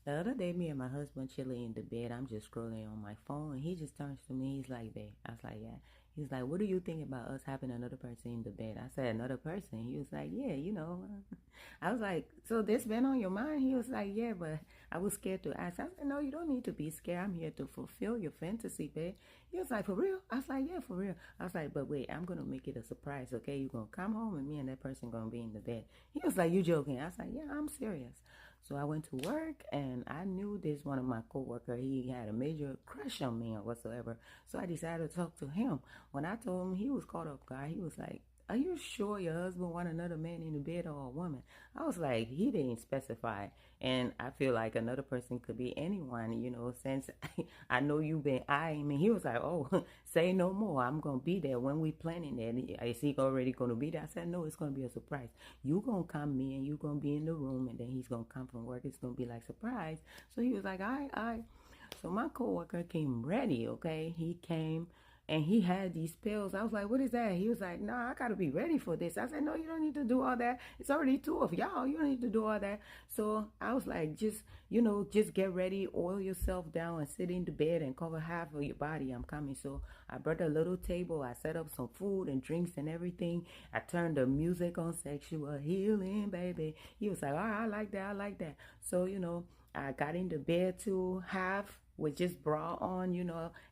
The other day, me and my husband chilling in the bed. I'm just scrolling on my phone, and he just turns to me. He's like, "Babe," I was like, "Yeah." He's like, "What do you think about us having another person in the bed?" I said, "Another person?" He was like, "Yeah, you know." I was like, "So this been on your mind?" He was like, "Yeah, but I was scared to ask." I said, "No, you don't need to be scared. I'm here to fulfill your fantasy, babe." He was like, "For real?" I was like, "Yeah, for real." I was like, "But wait, I'm gonna make it a surprise, okay? You're gonna come home, and me and that person gonna be in the bed." He was like, "You joking?" I was like, "Yeah, I'm serious." So I went to work, and I knew this one of my coworker. He had a major crush on me or whatsoever. So I decided to talk to him. When I told him, he was caught off guard. He was like, "Are you sure your husband want another man in the bed or a woman?" I was like, he didn't specify. And I feel like another person could be anyone, since I know you've been eyeing me. He was like, "Oh, say no more. I'm going to be there when we planning that." Is he already going to be there? I said, "No, it's going to be a surprise. You going to come in, you going to be in the room, and then he's going to come from work. It's going to be like surprise." So he was like, "All right, all right." So my coworker came ready, okay? He came and he had these pills. I was like, "What is that?" He was like, "Nah, I gotta be ready for this." I said, "No, you don't need to do all that. It's already two of y'all. You don't need to do all that." So I was like, just get ready, oil yourself down and sit in the bed and cover half of your body. I'm coming. So I brought a little table. I set up some food and drinks and everything. I turned the music on sexual healing, baby. He was like, "All right, I like that. I like that." So, I got into bed too, half with just bra on,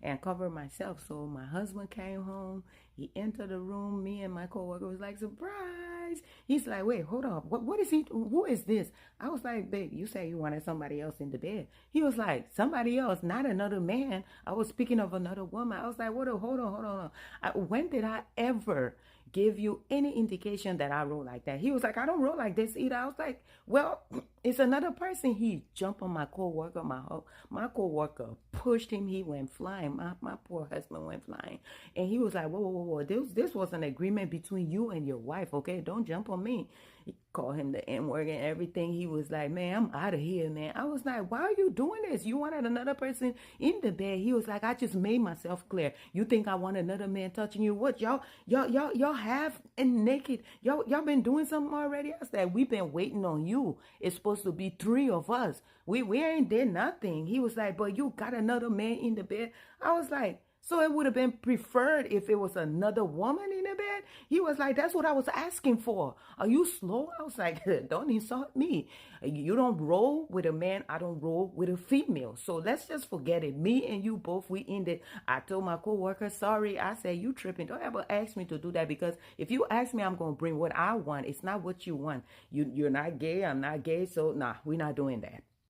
and cover myself. So my husband came home. He entered the room. Me and my coworker was like, "Surprise!" He's like, "Wait, hold up. What is he? Who is this?" I was like, "Babe, you say you wanted somebody else in the bed." He was like, "Somebody else, not another man. I was speaking of another woman." I was like, "What? Hold on, hold on. When did I ever give you any indication that I roll like that?" He was like, "I don't roll like this either." I was like, "Well, it's another person." He jumped on my coworker. My coworker pushed him. He went flying. My poor husband went flying, and he was like, "Whoa, whoa, whoa, whoa! This was an agreement between you and your wife. Okay, don't jump on me." He called him the N word and everything. He was like, "Man, I'm out of here, man." I was like, "Why are you doing this? You wanted another person in the bed." He was like, "I just made myself clear. You think I want another man touching you? What, y'all half and naked? Y'all been doing something already?" I said, "We've been waiting on you. It's supposed to be three of us. We ain't did nothing." He was like, "But you got another man in the bed." I was like, "So it would have been preferred if it was another woman in the bed?" He was like, "That's what I was asking for. Are you slow?" I was like, "Don't insult me. You don't roll with a man. I don't roll with a female. So let's just forget it. Me and you both, we ended." I told my coworker, "Sorry." I said, "You tripping. Don't ever ask me to do that, because if you ask me, I'm going to bring what I want. It's not what you want. You're not gay. I'm not gay. So nah, we're not doing that."